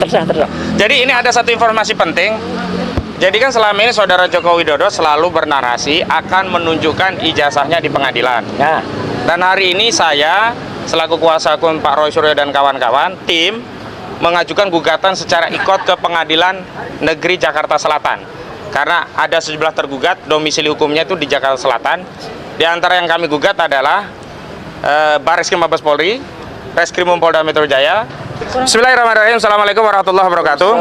Terserah. Jadi ini ada satu informasi penting. Jadi kan selama ini Saudara Joko Widodo selalu bernarasi akan menunjukkan ijazahnya di pengadilan. Nah, Dan hari ini saya selaku kuasa hukum Pak Roy Suryo dan kawan-kawan, tim mengajukan gugatan secara ikut ke Pengadilan Negeri Jakarta Selatan. Karena ada sejumlah tergugat, domisili hukumnya itu di Jakarta Selatan. Di antara yang kami gugat adalah Barreskrim Mabes Polri, Reskrim Polda Metro Jaya. Bismillahirrahmanirrahim. Assalamualaikum warahmatullahi wabarakatuh.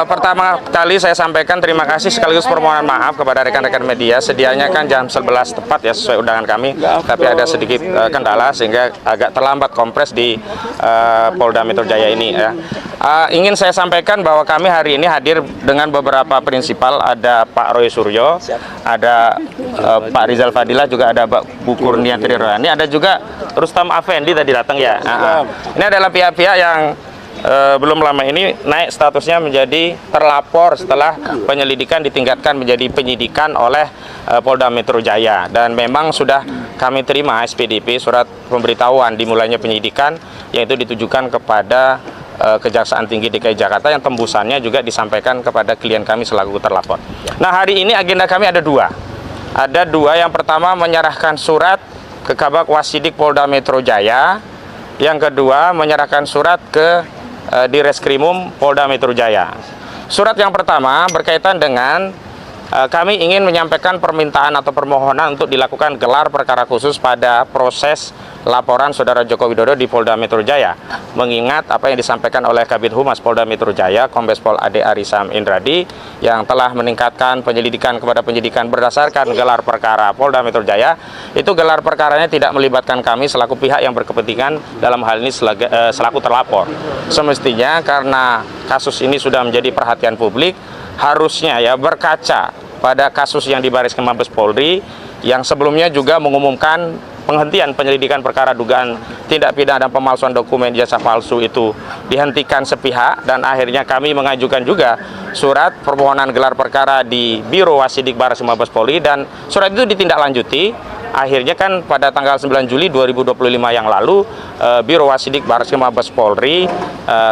Pertama kali saya sampaikan terima kasih sekaligus permohonan maaf kepada rekan-rekan media. Sedianya kan jam 11 tepat ya sesuai undangan kami, tapi ada sedikit kendala sehingga agak terlambat kompres di Polda Metro Jaya ini ya. Ingin saya sampaikan bahwa kami hari ini hadir dengan beberapa prinsipal, ada Pak Roy Suryo, ada Pak Rizal Fadilah, juga ada Bu Kurnia Trirohani, ada juga Rustam Afendi tadi datang ya. Ini adalah pihak-pihak yang belum lama ini naik statusnya menjadi terlapor setelah penyelidikan ditingkatkan menjadi penyidikan oleh Polda Metro Jaya, dan memang sudah kami terima SPDP, surat pemberitahuan dimulainya penyidikan, yaitu ditujukan kepada Kejaksaan Tinggi DKI Jakarta yang tembusannya juga disampaikan kepada klien kami selaku terlapor. Nah, hari ini agenda kami ada dua. Ada dua, yang pertama menyerahkan surat ke Kabak Wasidik Polda Metro Jaya, yang kedua menyerahkan surat ke Direskrimum Polda Metro Jaya. Surat yang pertama berkaitan dengan kami ingin menyampaikan permintaan atau permohonan untuk dilakukan gelar perkara khusus pada proses laporan Saudara Joko Widodo di Polda Metro Jaya, mengingat apa yang disampaikan oleh Kabid Humas Polda Metro Jaya, Kombes Pol Ade Arisam Indradi, yang telah meningkatkan penyelidikan kepada penyidikan berdasarkan gelar perkara Polda Metro Jaya. Itu gelar perkaranya tidak melibatkan kami selaku pihak yang berkepentingan, dalam hal ini selaku terlapor. Semestinya karena kasus ini sudah menjadi perhatian publik, harusnya ya berkaca pada kasus yang di Barreskrim Mabes Polri yang sebelumnya juga mengumumkan penghentian penyelidikan perkara dugaan tindak pidana dan pemalsuan dokumen ijazah palsu itu dihentikan sepihak, dan akhirnya kami mengajukan juga surat permohonan gelar perkara di Biro Wasidik Barreskrim Mabes Polri, dan surat itu ditindaklanjuti. Akhirnya kan pada tanggal 9 Juli 2025 yang lalu Biro Wasidik Barreskrim Mabes Polri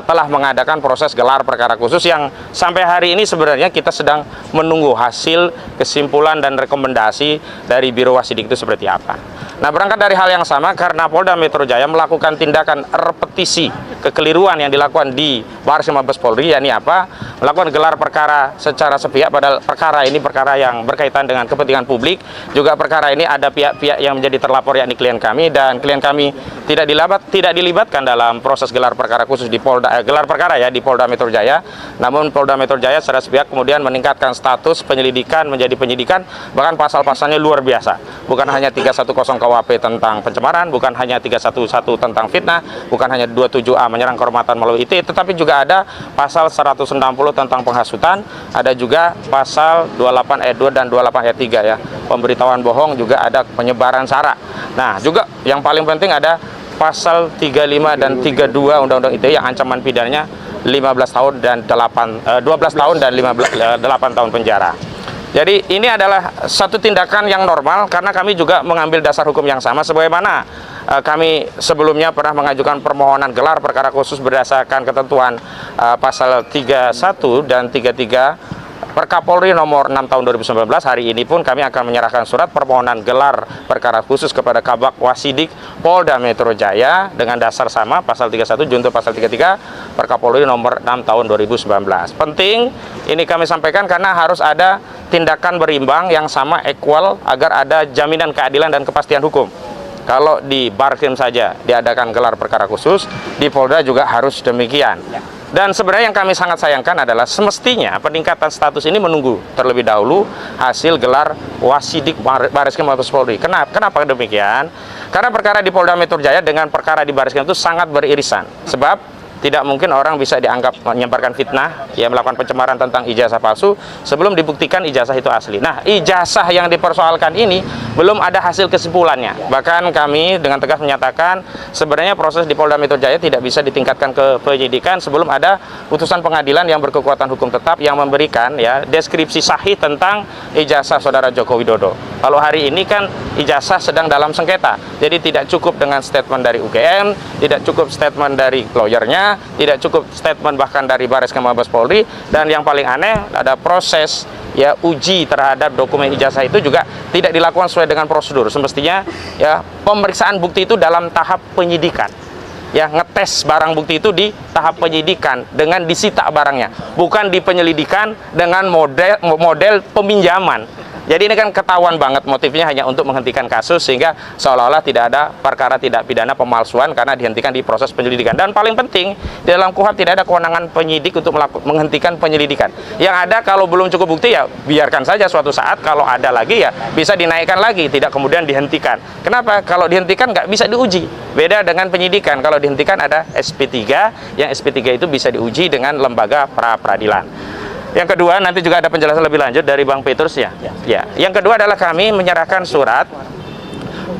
telah mengadakan proses gelar perkara khusus yang sampai hari ini sebenarnya kita sedang menunggu hasil kesimpulan dan rekomendasi dari Biro Wasidik itu seperti apa. Nah, berangkat dari hal yang sama, karena Polda Metro Jaya melakukan tindakan repetisi kekeliruan yang dilakukan di Barreskrim Mabes Polri, yakni apa? Melakukan gelar perkara secara sepihak, padahal perkara ini perkara yang berkaitan dengan kepentingan publik. Juga perkara ini ada pihak-pihak yang menjadi terlapor, yakni klien kami, dan klien kami tidak dilibatkan dalam proses gelar perkara khusus di gelar perkara ya di Polda Metro Jaya. Namun Polda Metro Jaya secara sepihak kemudian meningkatkan status penyelidikan menjadi penyidikan, bahkan pasal-pasalnya luar biasa. Bukan hanya 310 KUHP tentang pencemaran, bukan hanya 311 tentang fitnah, bukan hanya 27A menyerang kehormatan melalui IT, tetapi juga ada pasal 160 tentang penghasutan, ada juga pasal 28 ayat 2 dan 28 ayat 3 ya, pemberitahuan bohong, juga ada penyebaran sara. Nah, juga yang paling penting ada pasal 35 dan 32 Undang-Undang ITE yang ancaman pidananya 12 tahun dan 8 tahun penjara. Jadi ini adalah satu tindakan yang normal, karena kami juga mengambil dasar hukum yang sama sebagaimana kami sebelumnya pernah mengajukan permohonan gelar perkara khusus berdasarkan ketentuan pasal 31 dan 33 Perkapolri nomor 6 tahun 2019. Hari ini pun kami akan menyerahkan surat permohonan gelar perkara khusus kepada Kabak Wasidik Polda Metro Jaya dengan dasar sama pasal 31 junto pasal 33 Perkapolri nomor 6 tahun 2019. Penting ini kami sampaikan karena harus ada tindakan berimbang yang sama, equal, agar ada jaminan keadilan dan kepastian hukum. Kalau di Barreskrim saja diadakan gelar perkara khusus, di Polda juga harus demikian. Dan sebenarnya yang kami sangat sayangkan adalah semestinya peningkatan status ini menunggu terlebih dahulu hasil gelar Wasidik Barreskrim Mabes Polri. Kenapa demikian? Karena perkara di Polda Metro Jaya dengan perkara di Barreskrim itu sangat beririsan. Sebab tidak mungkin orang bisa dianggap menyebarkan fitnah, ya, melakukan pencemaran tentang ijazah palsu sebelum dibuktikan ijazah itu asli. Nah, ijazah yang dipersoalkan ini belum ada hasil kesimpulannya. Bahkan kami dengan tegas menyatakan sebenarnya proses di Polda Metro Jaya tidak bisa ditingkatkan ke penyidikan sebelum ada putusan pengadilan yang berkekuatan hukum tetap yang memberikan ya deskripsi sahih tentang ijazah Saudara Joko Widodo. Kalau hari ini kan ijazah sedang dalam sengketa, jadi tidak cukup dengan statement dari UGM, tidak cukup statement dari lawyernya, tidak cukup statement bahkan dari Bareskrim Mabes Polri, dan yang paling aneh ada proses ya uji terhadap dokumen ijazah itu juga tidak dilakukan sesuai dengan prosedur. Semestinya ya pemeriksaan bukti itu dalam tahap penyidikan. Ya, ngetes barang bukti itu di tahap penyidikan dengan disita barangnya, bukan di penyelidikan dengan model peminjaman. Jadi ini kan ketahuan banget motifnya hanya untuk menghentikan kasus, sehingga seolah-olah tidak ada perkara tidak pidana pemalsuan karena dihentikan di proses penyelidikan. Dan paling penting, di dalam KUHP tidak ada kewenangan penyidik untuk menghentikan penyelidikan. Yang ada kalau belum cukup bukti ya biarkan saja, suatu saat kalau ada lagi ya bisa dinaikkan lagi, tidak kemudian dihentikan. Kenapa? Kalau dihentikan nggak bisa diuji. Beda dengan penyidikan, kalau dihentikan ada SP3, yang SP3 itu bisa diuji dengan lembaga pra-peradilan. Yang kedua, nanti juga ada penjelasan lebih lanjut dari Bang Petrus ya. Ya. Yang kedua adalah kami menyerahkan surat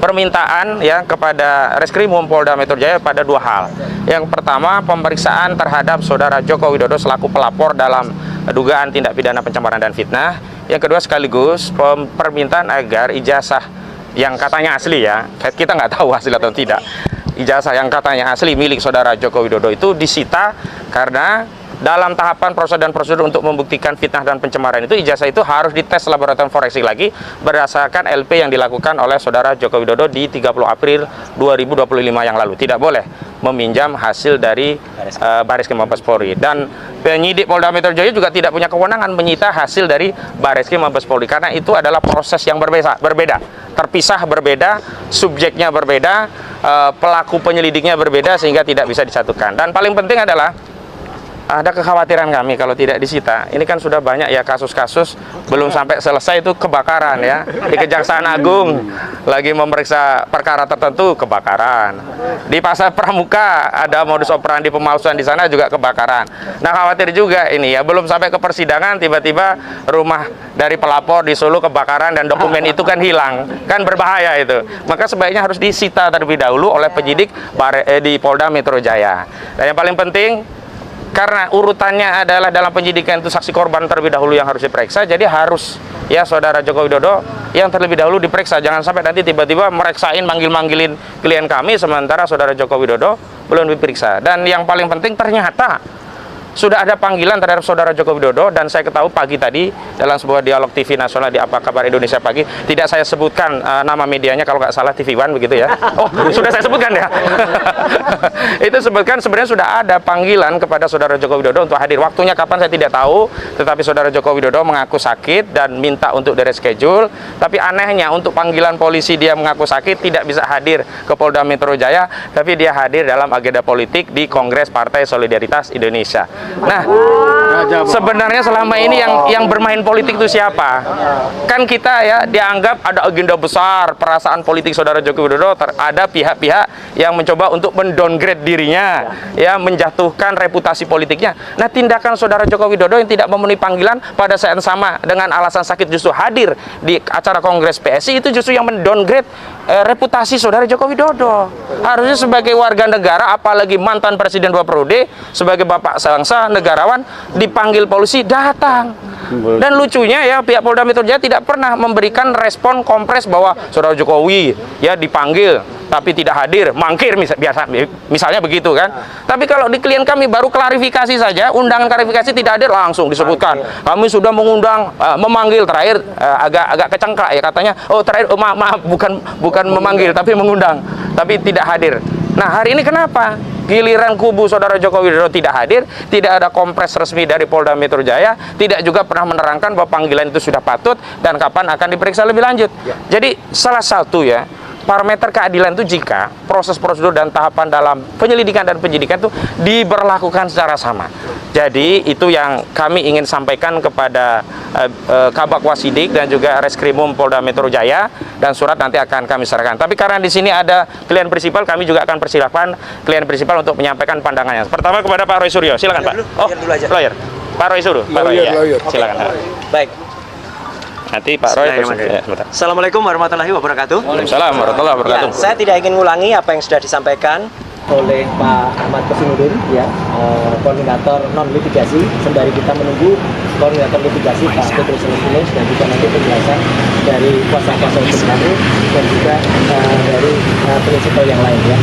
permintaan ya kepada Reskrimum Polda Metro Jaya pada dua hal. Yang pertama, pemeriksaan terhadap Saudara Joko Widodo selaku pelapor dalam dugaan tindak pidana pencemaran dan fitnah. Yang kedua sekaligus permintaan agar ijazah yang katanya asli ya, kita nggak tahu asli atau tidak, ijazah yang katanya asli milik Saudara Joko Widodo itu disita karena dalam tahapan prosedur untuk membuktikan fitnah dan pencemaran itu ijazah itu harus dites laboratorium forensik lagi berdasarkan LP yang dilakukan oleh Saudara Joko Widodo di 30 April 2025 yang lalu. Tidak boleh meminjam hasil dari Bareskrim Mabes Polri, dan penyidik Polda Metro Jaya juga tidak punya kewenangan menyita hasil dari Bareskrim Mabes Polri karena itu adalah proses yang berbeda, terpisah, berbeda, subjeknya berbeda, pelaku penyelidiknya berbeda, sehingga tidak bisa disatukan. Dan paling penting adalah ada kekhawatiran kami kalau tidak disita. Ini kan sudah banyak ya kasus-kasus belum sampai selesai itu kebakaran ya. Di Kejaksaan Agung lagi memeriksa perkara tertentu kebakaran. Di Pasar Pramuka ada modus operandi pemalsuan di sana juga kebakaran. Nah, khawatir juga ini ya, belum sampai ke persidangan tiba-tiba rumah dari pelapor di Solo kebakaran dan dokumen itu kan hilang. Kan berbahaya itu. Maka sebaiknya harus disita terlebih dahulu oleh penyidik di Polda Metro Jaya. Dan yang paling penting, karena urutannya adalah dalam penyidikan itu saksi korban terlebih dahulu yang harus diperiksa, jadi harus ya Saudara Joko Widodo yang terlebih dahulu diperiksa. Jangan sampai nanti tiba-tiba mereksain, manggil-manggilin klien kami sementara Saudara Joko Widodo belum diperiksa. Dan yang paling penting ternyata sudah ada panggilan terhadap Saudara Joko Widodo, dan saya ketahui pagi tadi dalam sebuah dialog TV nasional di Apa Kabar Indonesia Pagi, tidak saya sebutkan nama medianya, kalau nggak salah TV One begitu ya. Oh, sudah saya sebutkan ya. Itu sebutkan sebenarnya sudah ada panggilan kepada Saudara Joko Widodo untuk hadir. Waktunya kapan saya tidak tahu, tetapi Saudara Joko Widodo mengaku sakit dan minta untuk di-reschedule. Tapi anehnya untuk panggilan polisi dia mengaku sakit, tidak bisa hadir ke Polda Metro Jaya, tapi dia hadir dalam agenda politik di Kongres Partai Solidaritas Indonesia. Nah, sebenarnya selama ini yang bermain politik itu siapa? Kan kita ya dianggap ada agenda besar, perasaan politik Saudara Joko Widodo, ada pihak-pihak yang mencoba untuk mendowngrade dirinya, ya, menjatuhkan reputasi politiknya. Nah, tindakan Saudara Joko Widodo yang tidak memenuhi panggilan pada saat yang sama dengan alasan sakit justru hadir di acara Kongres PSI, itu justru yang mendowngrade reputasi Saudara Joko Widodo. Harusnya sebagai warga negara, apalagi mantan presiden 2 periode, sebagai bapak bangsa, negarawan, dipanggil polisi datang. Dan lucunya ya, pihak Polda Metro Jaya tidak pernah memberikan respon kompres bahwa Saudara Jokowi ya dipanggil tapi tidak hadir, mangkir misalnya begitu kan. Tapi kalau di klien kami baru klarifikasi saja, undangan klarifikasi tidak hadir, langsung disebutkan kami sudah mengundang, memanggil terakhir, agak kecengklak ya katanya, oh terakhir maaf bukan memanggil tapi mengundang, tapi tidak hadir. Nah, hari ini kenapa giliran kubu Saudara Joko Widodo tidak hadir, tidak ada kompres resmi dari Polda Metro Jaya, tidak juga pernah menerangkan bahwa panggilan itu sudah patut dan kapan akan diperiksa lebih lanjut. Jadi salah satu ya parameter keadilan itu jika proses prosedur dan tahapan dalam penyelidikan dan penyidikan itu diberlakukan secara sama. Jadi itu yang kami ingin sampaikan kepada Kabak Wasidik dan juga Reskrimum Polda Metro Jaya, dan surat nanti akan kami serahkan. Tapi karena di sini ada klien prinsipal, kami juga akan persilahkan klien prinsipal untuk menyampaikan pandangannya. Pertama kepada Pak Roy Suryo, silakan Pak. Oh, lawyer. Pak Roy Suryo, Pak Roy ya. Silakan. Baik. Nanti Pak Roy. Assalamualaikum warahmatullahi wabarakatuh. Waalaikumsalam warahmatullahi wabarakatuh. Ya, saya tidak ingin mengulangi apa yang sudah disampaikan oleh Pak Ahmad Kosinudin, ya, koordinator non litigasi, sembari kita menunggu koordinator litigasi Pak Petrus Celestinus dan juga nanti penjelasan dari kuasa-kuasa hukum kami dan juga dari prinsipal yang lain, ya.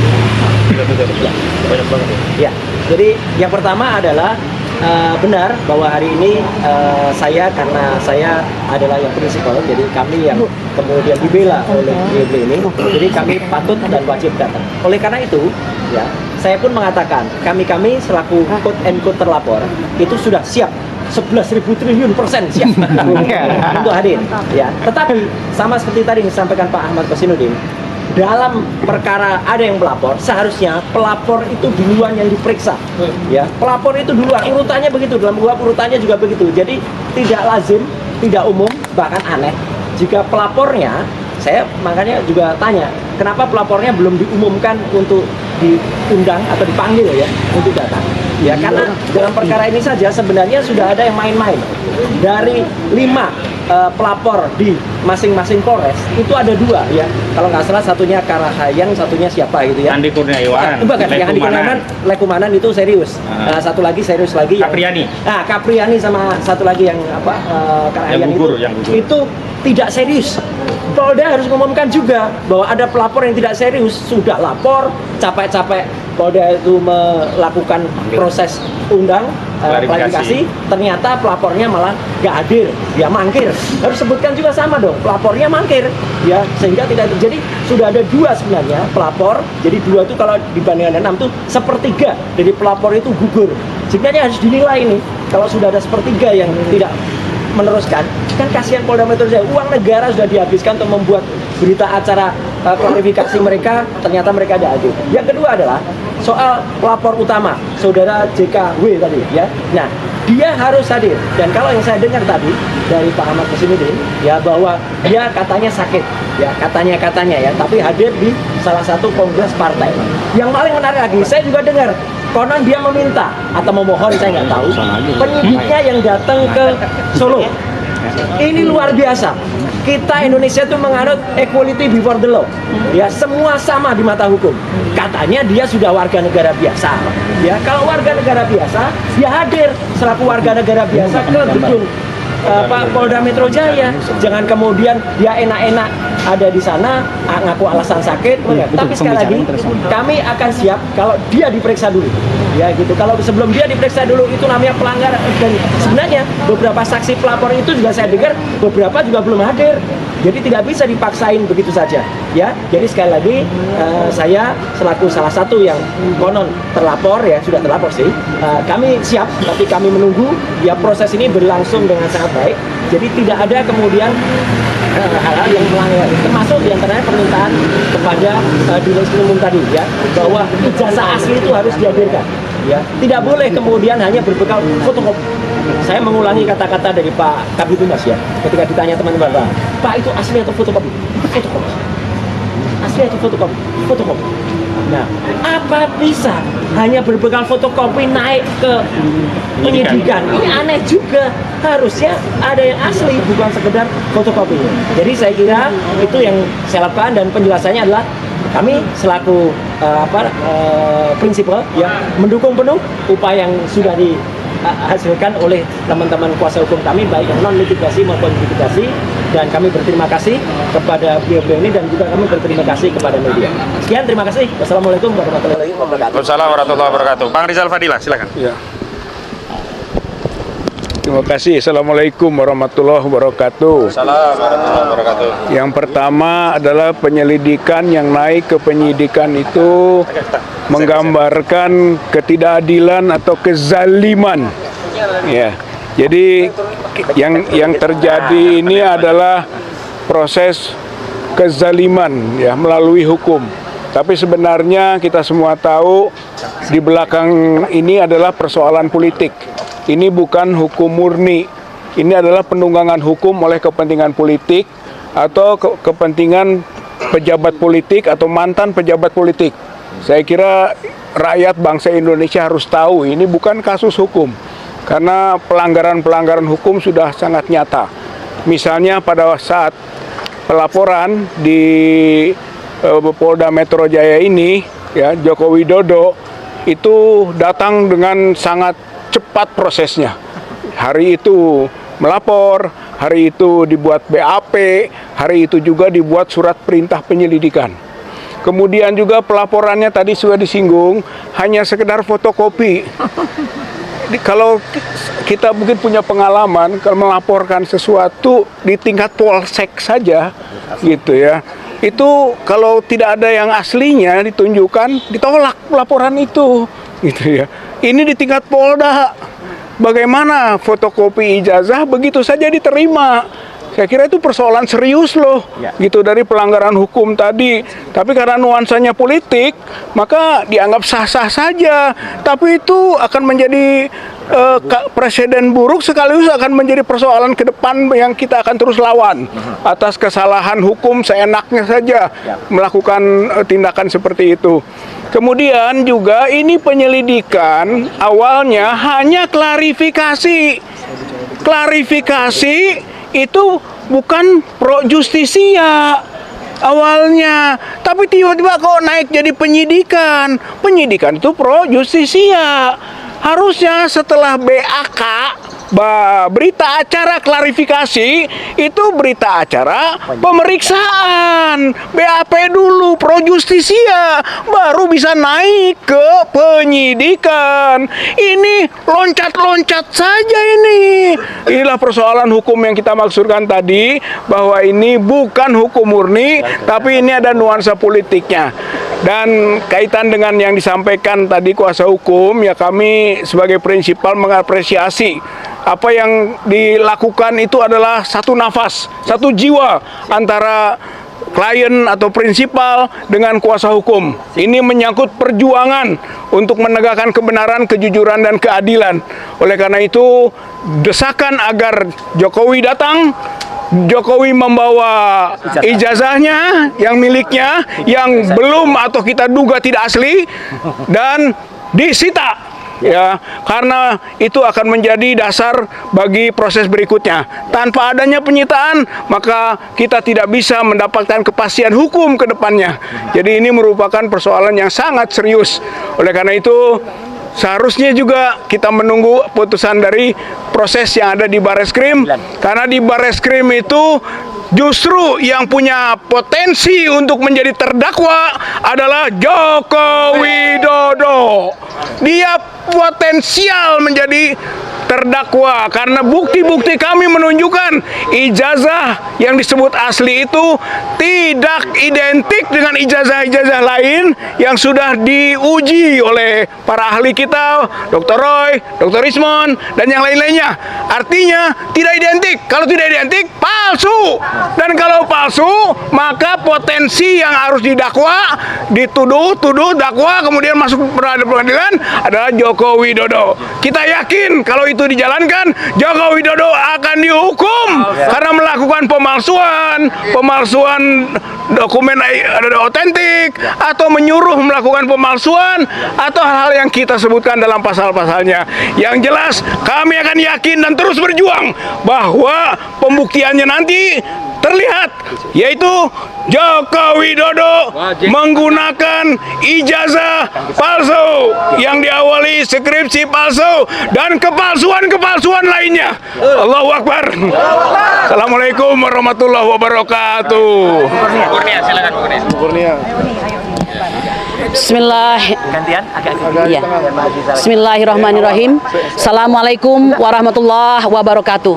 Banyak banget ya. Jadi yang pertama adalah benar bahwa hari ini karena saya adalah yang prinsipal, jadi kami yang kemudian dibela oleh GIB ini, jadi kami patut dan wajib datang. Oleh karena itu, ya, saya pun mengatakan kami selaku quote and quote terlapor itu sudah siap 11.000 triliun % siap untuk hadir. Ya, tetapi sama seperti tadi yang disampaikan Pak Ahmad Kosinudin, dalam perkara ada yang melapor, seharusnya pelapor itu duluan yang diperiksa. Ya, pelapor itu duluan, urutannya begitu, dalam urutannya juga begitu. Jadi tidak lazim, tidak umum, bahkan aneh jika pelapornya, saya makanya juga tanya, kenapa pelapornya belum diumumkan untuk diundang atau dipanggil ya untuk datang? Ya, karena dalam perkara ini saja sebenarnya sudah ada yang main-main. Dari 5 pelapor di masing-masing Polres itu ada 2 ya. Kalau nggak salah satunya Karahayang, satunya siapa gitu ya? Andi Kurniawan. Bukan, yang Andi Kurniawan, Lekumanan itu serius. Satu lagi serius lagi. Kapriani. Kapriani sama satu lagi yang Karahayang yang gugur. itu tidak serius. Polda harus mengumumkan juga bahwa ada pelapor yang tidak serius, sudah lapor, capek-capek Polda itu melakukan proses undang klarifikasi, ternyata pelapornya malah nggak hadir, dia mangkir. Harus sebutkan juga sama dong, pelapornya mangkir, ya, sehingga tidak terjadi. Sudah ada 2 sebenarnya pelapor, jadi 2 itu kalau dibandingkan 6 itu sepertiga dari pelapor itu gugur. Sebenarnya harus dinilai ini, kalau sudah ada sepertiga yang tidak meneruskan, kan kasihan Polda Metro Jaya, uang negara sudah dihabiskan untuk membuat berita acara klarifikasi mereka, ternyata mereka tidak hadir. Yang kedua adalah soal pelapor utama, saudara JKW tadi, ya. Nah, dia harus hadir. Dan kalau yang saya dengar tadi dari Pak Ahmad Kosinudin, ya, bahwa dia katanya sakit, ya, katanya ya, tapi hadir di salah satu kongres partai. Yang paling menarik lagi, saya juga dengar konon dia meminta atau memohon, saya nggak tahu, penyidiknya yang datang ke Solo. Ini luar biasa. Kita Indonesia itu menganut equality before the law. Ya, semua sama di mata hukum. Katanya dia sudah warga negara biasa. Ya, kalau warga negara biasa, dia hadir selaku warga negara biasa ke gedung Pak Polda Metro Jaya. Jangan kemudian dia enak-enak ada di sana ngaku alasan sakit. Tapi sekali lagi kami akan siap kalau dia diperiksa dulu. Ya gitu. Kalau sebelum dia diperiksa dulu itu namanya pelanggaran. Dan sebenarnya beberapa saksi pelapor itu juga saya dengar beberapa juga belum hadir. Jadi tidak bisa dipaksain begitu saja. Ya. Jadi sekali lagi saya selaku salah satu yang konon terlapor, ya sudah terlapor sih. Kami siap, tapi kami menunggu ya proses ini berlangsung dengan sangat baik. Jadi tidak ada kemudian hal-hal yang melanggar, termasuk diantaranya permintaan kepada Dinas Umum tadi, ya, bahwa ijazah asli itu harus dihadirkan, ya, tidak boleh kemudian hanya berbekal fotokopi. Saya mengulangi kata-kata dari Pak Kabid Humas, ya, ketika ditanya teman-teman, Pak itu asli atau fotokopi? Fotokopi. Asli atau fotokopi? Fotokopi. Nah, apa bisa hanya berbekal fotokopi naik ke penyidikan? Ini aneh juga. Harusnya ada yang asli, bukan sekedar fotokopi. Jadi saya kira itu yang saya lakukan, dan penjelasannya adalah kami selaku prinsipal, ya, mendukung penuh upaya yang sudah dihasilkan oleh teman-teman kuasa hukum kami, baik yang non litigasi maupun litigasi. Dan kami berterima kasih kepada beliau-beliau ini, dan juga kami berterima kasih kepada media. Sekian, terima kasih. Wassalamualaikum warahmatullahi wabarakatuh. Waalaikumsalam warahmatullahi wabarakatuh. Bang Rizal Fadilah, silakan. Ya. Terima kasih. Assalamualaikum warahmatullahi wabarakatuh. Waalaikumsalam warahmatullahi wabarakatuh. Yang pertama adalah penyelidikan yang naik ke penyidikan itu menggambarkan ketidakadilan atau kezaliman. Ya. Jadi yang terjadi ini adalah proses kezaliman, ya, melalui hukum. Tapi sebenarnya kita semua tahu di belakang ini adalah persoalan politik. Ini bukan hukum murni. Ini adalah penunggangan hukum oleh kepentingan politik atau kepentingan pejabat politik atau mantan pejabat politik. Saya kira rakyat bangsa Indonesia harus tahu ini bukan kasus hukum. Karena pelanggaran-pelanggaran hukum sudah sangat nyata. Misalnya pada saat pelaporan di Polda Metro Jaya ini, ya Joko Widodo itu datang dengan sangat cepat prosesnya. Hari itu melapor, hari itu dibuat BAP, hari itu juga dibuat surat perintah penyelidikan. Kemudian juga pelaporannya tadi sudah disinggung, hanya sekedar fotokopi. Kalau kita mungkin punya pengalaman, kalau melaporkan sesuatu di tingkat polsek saja, gitu ya, itu kalau tidak ada yang aslinya ditunjukkan, ditolak laporan itu, gitu ya. Ini di tingkat Polda, bagaimana fotokopi ijazah begitu saja diterima? Saya kira itu persoalan serius loh, gitu, dari pelanggaran hukum tadi. Tapi karena nuansanya politik, maka dianggap sah-sah saja. Tapi itu akan menjadi presiden buruk, sekaligus akan menjadi persoalan ke depan yang kita akan terus lawan atas kesalahan hukum seenaknya saja melakukan tindakan seperti itu. Kemudian juga ini penyelidikan awalnya hanya klarifikasi. Klarifikasi itu bukan pro justisia awalnya, tapi tiba-tiba kok naik jadi penyidikan. Penyidikan itu pro justisia. Harusnya setelah BAK, berita acara klarifikasi, itu berita acara pemeriksaan, BAP dulu, pro justisia, baru bisa naik ke penyidikan. Ini loncat-loncat saja ini. Inilah persoalan hukum yang kita maksudkan tadi, bahwa ini bukan hukum murni, tapi ini ada nuansa politiknya. Dan kaitan dengan yang disampaikan tadi kuasa hukum, ya kami sebagai prinsipal mengapresiasi apa yang dilakukan itu adalah satu nafas, satu jiwa antara klien atau prinsipal dengan kuasa hukum. Ini menyangkut perjuangan untuk menegakkan kebenaran, kejujuran, dan keadilan. Oleh karena itu, desakan agar Jokowi datang, Jokowi membawa ijazahnya yang miliknya, yang belum atau kita duga tidak asli, dan disita. Ya, karena itu akan menjadi dasar bagi proses berikutnya. Tanpa adanya penyitaan, maka kita tidak bisa mendapatkan kepastian hukum ke depannya. Jadi ini merupakan persoalan yang sangat serius. Oleh karena itu, seharusnya juga kita menunggu putusan dari proses yang ada di Bareskrim, karena di Bareskrim itu justru yang punya potensi untuk menjadi terdakwa adalah Joko Widodo. Dia potensial menjadi terdakwa karena bukti-bukti kami menunjukkan ijazah yang disebut asli itu tidak identik dengan ijazah-ijazah lain yang sudah diuji oleh para ahli kita, Dr. Roy, Dr. Rismon, dan yang lain-lainnya. Artinya tidak identik. Kalau tidak identik, palsu. Dan kalau palsu, maka potensi yang harus didakwa, dituduh, dakwa, kemudian masuk pengadilan adalah Joko Widodo. Kita yakin kalau itu dijalankan, Joko Widodo akan dihukum karena melakukan pemalsuan dokumen otentik, atau menyuruh melakukan pemalsuan, atau hal-hal yang kita sebutkan dalam pasal-pasalnya. Yang jelas, kami akan yakin dan terus berjuang bahwa pembuktiannya nanti terlihat, yaitu Joko Widodo menggunakan ijazah palsu yang diawali skripsi palsu dan kepalsuan lainnya. Allahu Akbar. Assalamualaikum warahmatullahi wabarakatuh. Kurnia, silakan Kurnia. Bismillahirrahmanirrahim. Assalamualaikum warahmatullahi wabarakatuh.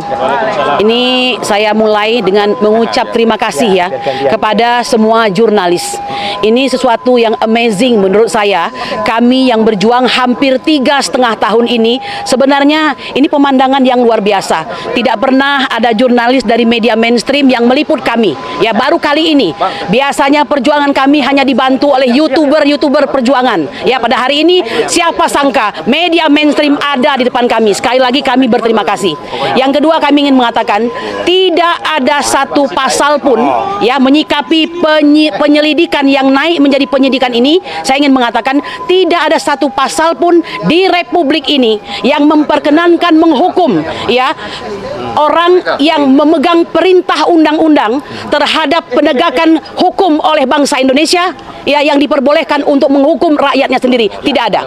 Ini saya mulai dengan mengucap terima kasih ya kepada semua jurnalis. Ini sesuatu yang amazing menurut saya. Kami yang berjuang hampir 3,5 tahun ini, sebenarnya ini pemandangan yang luar biasa. Tidak pernah ada jurnalis dari media mainstream yang meliput kami. Ya, baru kali ini. Biasanya perjuangan kami hanya dibantu oleh YouTuber perjuangan. Ya, pada hari ini siapa sangka media mainstream ada di depan kami. Sekali lagi kami berterima kasih. Yang kedua, kami ingin mengatakan tidak ada satu pasal pun ya menyikapi penyelidikan yang naik menjadi penyidikan ini. Saya ingin mengatakan tidak ada satu pasal pun di Republik ini yang memperkenankan menghukum ya orang yang memegang perintah undang-undang terhadap penegakan hukum oleh bangsa Indonesia ya, yang diperbolehkan kewajiban untuk menghukum rakyatnya sendiri. Tidak ada.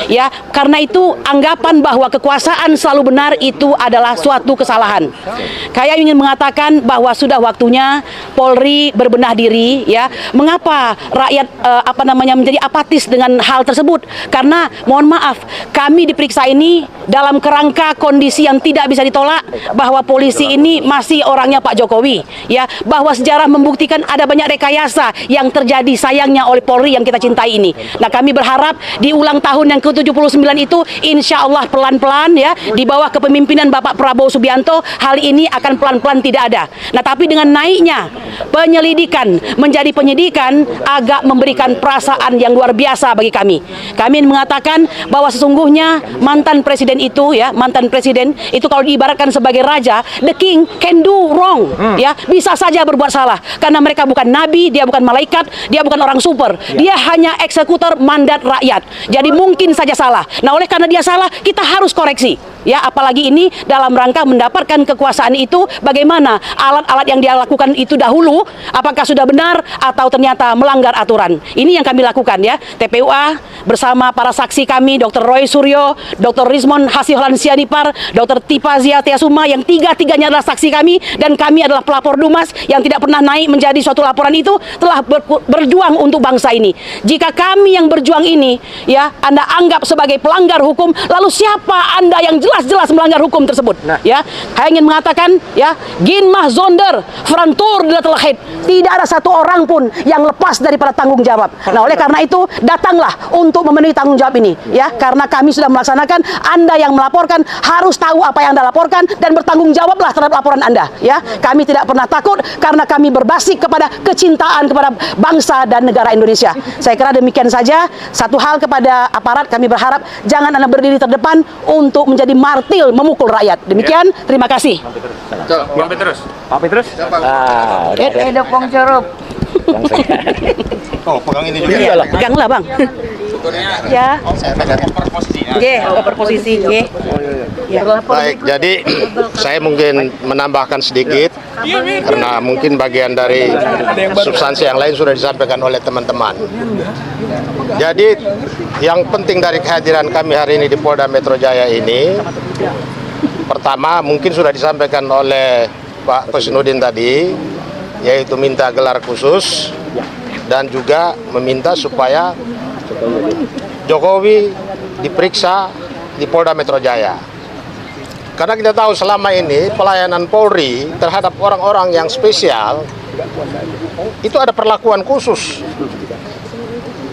Ya, karena itu anggapan bahwa kekuasaan selalu benar itu adalah suatu kesalahan. Saya ingin mengatakan bahwa sudah waktunya Polri berbenah diri, ya. Mengapa rakyat menjadi apatis dengan hal tersebut? Karena mohon maaf, kami diperiksa ini dalam kerangka kondisi yang tidak bisa ditolak, bahwa polisi ini masih orangnya Pak Jokowi, ya, bahwa sejarah membuktikan ada banyak rekayasa yang terjadi sayangnya oleh Polri yang kita cintai ini. Nah, kami berharap di ulang tahun yang ke-79 itu insya Allah pelan-pelan, ya, di bawah kepemimpinan Bapak Prabowo Subianto, hal ini akan pelan-pelan tidak ada. Nah, tapi dengan naiknya penyelidikan menjadi penyidikan agak memberikan perasaan yang luar biasa bagi kami. Kami mengatakan bahwa sesungguhnya mantan presiden itu, ya, mantan presiden itu kalau diibaratkan sebagai raja, the king can do wrong, ya, bisa saja berbuat salah karena mereka bukan nabi, dia bukan malaikat, dia bukan orang super, dia hanya eksekutor mandat rakyat. Jadi mungkin saja salah. Nah, oleh karena dia salah, kita harus koreksi. Ya, apalagi ini dalam rangka mendapatkan kekuasaan itu, bagaimana alat-alat yang dia lakukan itu dahulu, apakah sudah benar atau ternyata melanggar aturan. Ini yang kami lakukan, ya. TPUA bersama para saksi kami, Dr. Roy Suryo, Dr. Rizmon Hasiholan Sianipar, Dr. Tipa Zia Tiasuma, yang tiga-tiganya adalah saksi kami, dan kami adalah pelapor Dumas yang tidak pernah naik menjadi suatu laporan itu, telah berjuang untuk bangsa ini. Jika kami yang berjuang ini, ya, Anda anggap sebagai pelanggar hukum, lalu siapa Anda yang jelas-jelas melanggar hukum tersebut? Ya, saya ingin mengatakan, ya, gin mah zonder, frontur dilatlahid. Tidak ada satu orang pun yang lepas daripada tanggung jawab. Nah, oleh karena itu datanglah untuk memenuhi tanggung jawab ini, ya, karena kami sudah melaksanakan. Anda yang melaporkan harus tahu apa yang Anda laporkan dan bertanggung jawablah terhadap laporan Anda, ya. Kami tidak pernah takut karena kami berbasis kepada kecintaan kepada bangsa dan negara Indonesia. Saya kira demikian saja. Satu hal kepada aparat, kami berharap jangan Anda berdiri terdepan untuk menjadi martil memukul rakyat. Demikian, terima kasih. Bang Petrus. Pak Petrus. Ada pong cerup. Oh, pegang ini juga. Iya lah. Peganglah, Bang. Ya. Oke, berposisi. Oke. Baik, jadi saya mungkin menambahkan sedikit karena mungkin bagian dari substansi yang lain sudah disampaikan oleh teman-teman. Jadi yang penting dari kehadiran kami hari ini di Polda Metro Jaya ini, pertama mungkin sudah disampaikan oleh Pak Kosinudin tadi, yaitu minta gelar khusus dan juga meminta supaya Jokowi diperiksa di Polda Metro Jaya. Karena kita tahu selama ini pelayanan Polri terhadap orang-orang yang spesial itu ada perlakuan khusus.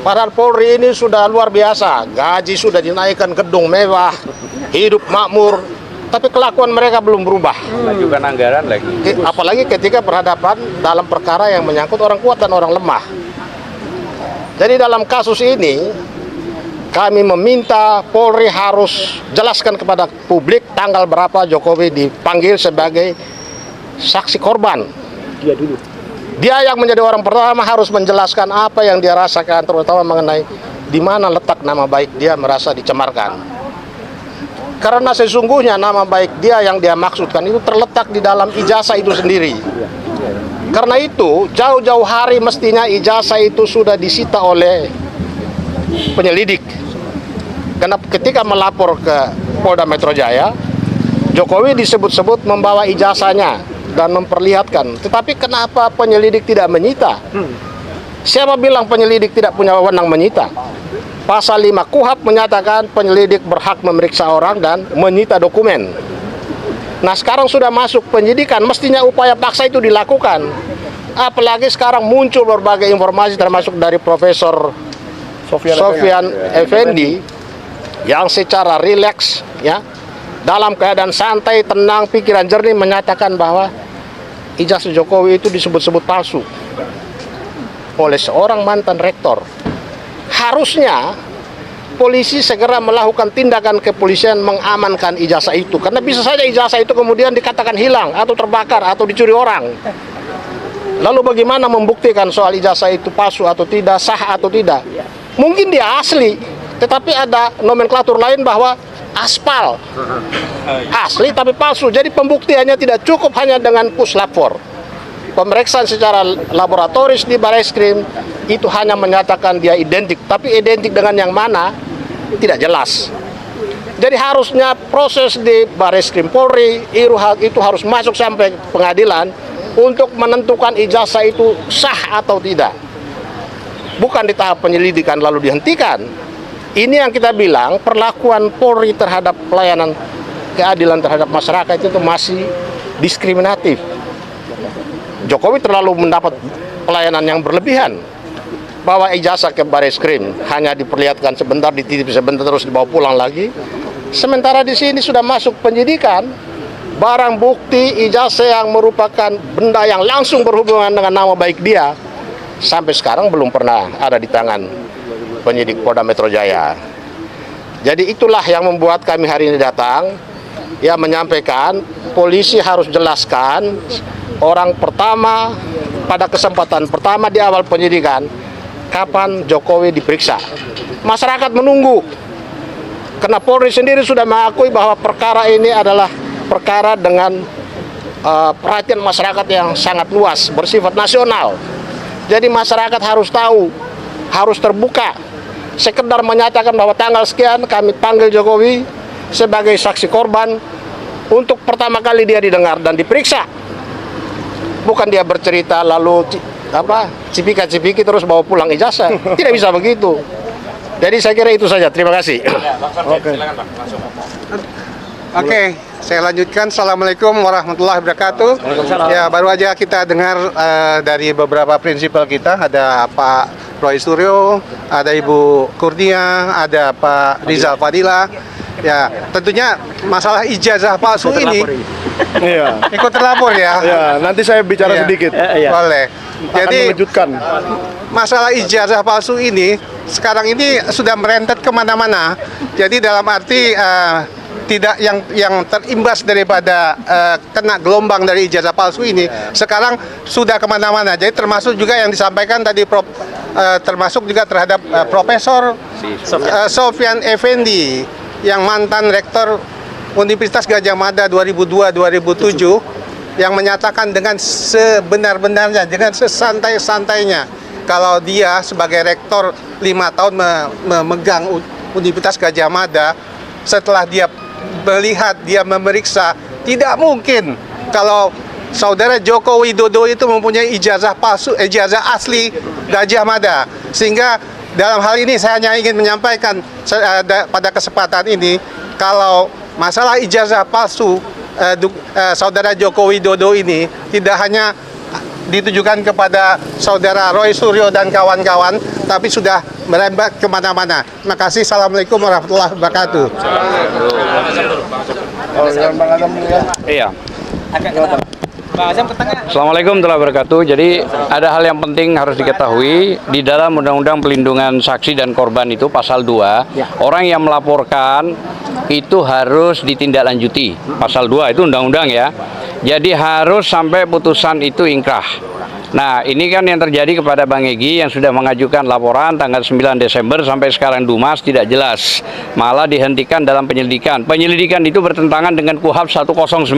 Padahal Polri ini sudah luar biasa, gaji sudah dinaikkan, gedung mewah, hidup makmur, tapi kelakuan mereka belum berubah. Mengajukan anggaran lagi. Apalagi ketika berhadapan dalam perkara yang menyangkut orang kuat dan orang lemah. Jadi dalam kasus ini kami meminta Polri harus jelaskan kepada publik tanggal berapa Jokowi dipanggil sebagai saksi korban. Dia yang menjadi orang pertama harus menjelaskan apa yang dia rasakan, terutama mengenai di mana letak nama baik dia merasa dicemarkan. Karena sesungguhnya nama baik dia yang dia maksudkan itu terletak di dalam ijazah itu sendiri. Karena itu jauh-jauh hari mestinya ijazah itu sudah disita oleh penyelidik. Karena ketika melapor ke Polda Metro Jaya, Jokowi disebut-sebut membawa ijazahnya dan memperlihatkan. Tetapi kenapa penyelidik tidak menyita? Siapa bilang penyelidik tidak punya wewenang menyita? Pasal 5 KUHP menyatakan penyelidik berhak memeriksa orang dan menyita dokumen. Nah, sekarang sudah masuk penyidikan, mestinya upaya paksa itu dilakukan. Apalagi sekarang muncul berbagai informasi termasuk dari Profesor Sofyan Effendi yang secara rileks, ya, dalam keadaan santai, tenang, pikiran jernih menyatakan bahwa ijazah Jokowi itu disebut-sebut palsu oleh seorang mantan rektor. Harusnya polisi segera melakukan tindakan kepolisian mengamankan ijazah itu, karena bisa saja ijazah itu kemudian dikatakan hilang atau terbakar atau dicuri orang. Lalu bagaimana membuktikan soal ijazah itu palsu atau tidak, sah atau tidak? Mungkin dia asli, tetapi ada nomenklatur lain bahwa aspal asli tapi palsu. Jadi pembuktiannya tidak cukup hanya dengan puslap 4. pemeriksaan secara laboratoris di Barreskrim itu hanya menyatakan dia identik, tapi identik dengan yang mana tidak jelas. Jadi harusnya proses di Barreskrim Polri itu harus masuk sampai pengadilan untuk menentukan ijazah itu sah atau tidak. Bukan di tahap penyelidikan lalu dihentikan. Ini yang kita bilang perlakuan Polri terhadap pelayanan keadilan terhadap masyarakat itu masih diskriminatif. Jokowi terlalu mendapat pelayanan yang berlebihan. Bawa ijazah ke Barreskrim hanya diperlihatkan sebentar, dititip sebentar terus dibawa pulang lagi. Sementara di sini sudah masuk penyidikan, barang bukti ijazah yang merupakan benda yang langsung berhubungan dengan nama baik dia sampai sekarang belum pernah ada di tangan penyidik Polda Metro Jaya. Jadi itulah yang membuat kami hari ini datang, ya, menyampaikan polisi harus jelaskan orang pertama pada kesempatan pertama di awal penyidikan kapan Jokowi diperiksa. Masyarakat menunggu karena Polri sendiri sudah mengakui bahwa perkara ini adalah perkara dengan perhatian masyarakat yang sangat luas, bersifat nasional. Jadi masyarakat harus tahu, harus terbuka. Sekedar menyatakan bahwa tanggal sekian kami panggil Jokowi sebagai saksi korban untuk pertama kali dia didengar dan diperiksa. Bukan dia bercerita lalu cipika-cipiki terus bawa pulang ijazah. Tidak bisa begitu. Jadi saya kira itu saja. Terima kasih. Oke, saya lanjutkan. Assalamualaikum warahmatullahi wabarakatuh. Ya, baru aja kita dengar dari beberapa prinsipal kita. Ada Pak Roy Suryo, ada Ibu Kurnia, ada Pak Rizal Fadila. Ya, tentunya masalah ijazah palsu ini Iya. ikut terlapor ya. Ya, nanti saya bicara Iya. sedikit. Boleh. Jadi Mengejutkan. masalah ijazah palsu ini sekarang ini sudah merentet kemana-mana. Jadi dalam arti tidak yang terimbas daripada kena gelombang dari ijazah palsu ini sekarang sudah kemana-mana. Jadi termasuk juga yang disampaikan tadi termasuk juga terhadap Profesor Sofyan Effendi yang mantan rektor Universitas Gadjah Mada 2002-2007 yang menyatakan dengan sebenar-benarnya, dengan sesantai-santainya kalau dia sebagai rektor 5 tahun memegang Universitas Gadjah Mada, setelah dia melihat, dia memeriksa, tidak mungkin kalau saudara Joko Widodo itu mempunyai ijazah palsu, ijazah asli Gadjah Mada. Sehingga dalam hal ini saya hanya ingin menyampaikan pada kesempatan ini kalau masalah ijazah palsu saudara Joko Widodo ini tidak hanya ditujukan kepada saudara Roy Suryo dan kawan-kawan, tapi sudah merembet kemana-mana. Terima kasih. Assalamualaikum warahmatullahi wabarakatuh. Iya. Assalamualaikum warahmatullahi wabarakatuh. Jadi ada hal yang penting harus diketahui di dalam Undang-Undang Pelindungan Saksi dan Korban itu pasal 2, orang yang melaporkan itu harus ditindaklanjuti. Pasal 2 itu undang-undang ya. Jadi harus sampai putusan itu ingkrah. Nah, ini kan yang terjadi kepada Bang Egy yang sudah mengajukan laporan tanggal 9 Desember sampai sekarang Dumas tidak jelas. Malah dihentikan dalam penyelidikan. Penyelidikan itu bertentangan dengan KUHP 109.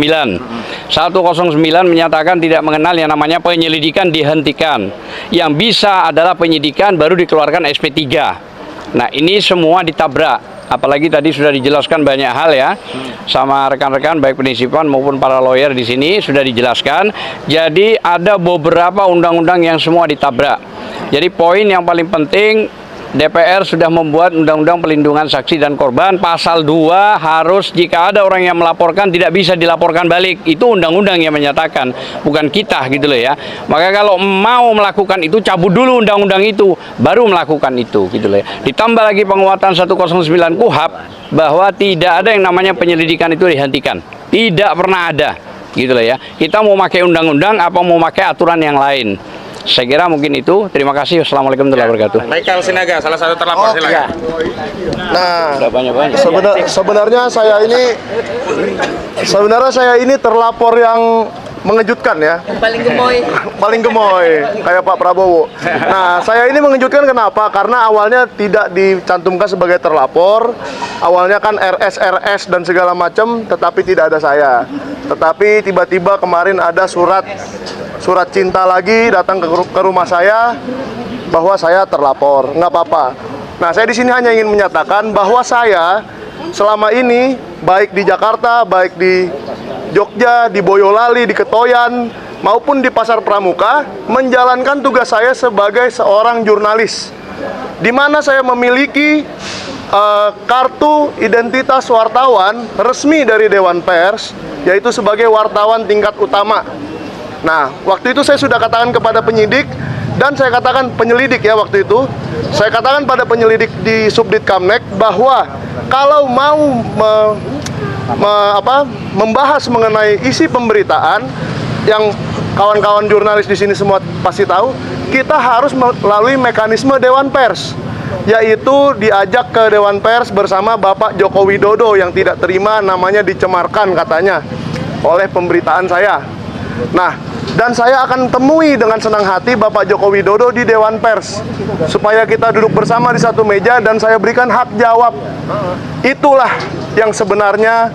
109 menyatakan tidak mengenal yang namanya penyelidikan dihentikan. Yang bisa adalah penyidikan baru dikeluarkan SP3. Nah, ini semua ditabrak. Apalagi tadi sudah dijelaskan banyak hal ya sama rekan-rekan baik penisipan maupun para lawyer di sini sudah dijelaskan. Jadi ada beberapa undang-undang yang semua ditabrak. Jadi poin yang paling penting DPR sudah membuat Undang-Undang Pelindungan Saksi dan Korban pasal 2 harus jika ada orang yang melaporkan tidak bisa dilaporkan balik. Itu undang-undang yang menyatakan, bukan kita gitu loh ya. Maka kalau mau melakukan itu cabut dulu undang-undang itu baru melakukan itu gitu loh ya. Ditambah lagi penguatan 109 KUHP bahwa tidak ada yang namanya penyelidikan itu dihentikan. Tidak pernah ada gitu loh ya. Kita mau pakai undang-undang apa mau pakai aturan yang lain. Saya kira mungkin itu. Terima kasih. Wassalamualaikum warahmatullahi wabarakatuh. Michael Sinaga, salah satu terlapor, silakan. Nah, Banyak-banyak. sebenarnya saya ini terlapor yang mengejutkan ya. Paling gemoy kayak Pak Prabowo. Nah, saya ini mengejutkan kenapa? Karena awalnya tidak dicantumkan sebagai terlapor. Awalnya kan RS dan segala macam, tetapi tidak ada saya. Tetapi tiba-tiba kemarin ada surat surat cinta lagi datang ke rumah saya bahwa saya terlapor. Nggak apa-apa. Nah, saya di sini hanya ingin menyatakan bahwa saya selama ini baik di Jakarta, baik di Jogja, di Boyolali, di Ketoyan, maupun di Pasar Pramuka menjalankan tugas saya sebagai seorang jurnalis, di mana saya memiliki kartu identitas wartawan resmi dari Dewan Pers, yaitu sebagai wartawan tingkat utama. Nah, waktu itu saya sudah katakan kepada penyidik, dan saya katakan penyelidik ya waktu itu, saya katakan pada penyelidik di Subdit Kamnek bahwa kalau mau membahas mengenai isi pemberitaan yang kawan-kawan jurnalis di sini semua pasti tahu, kita harus melalui mekanisme Dewan Pers, yaitu diajak ke Dewan Pers bersama Bapak Joko Widodo yang tidak terima namanya dicemarkan katanya oleh pemberitaan saya. Nah, dan saya akan temui dengan senang hati Bapak Joko Widodo di Dewan Pers supaya kita duduk bersama di satu meja dan saya berikan hak jawab. Itulah yang sebenarnya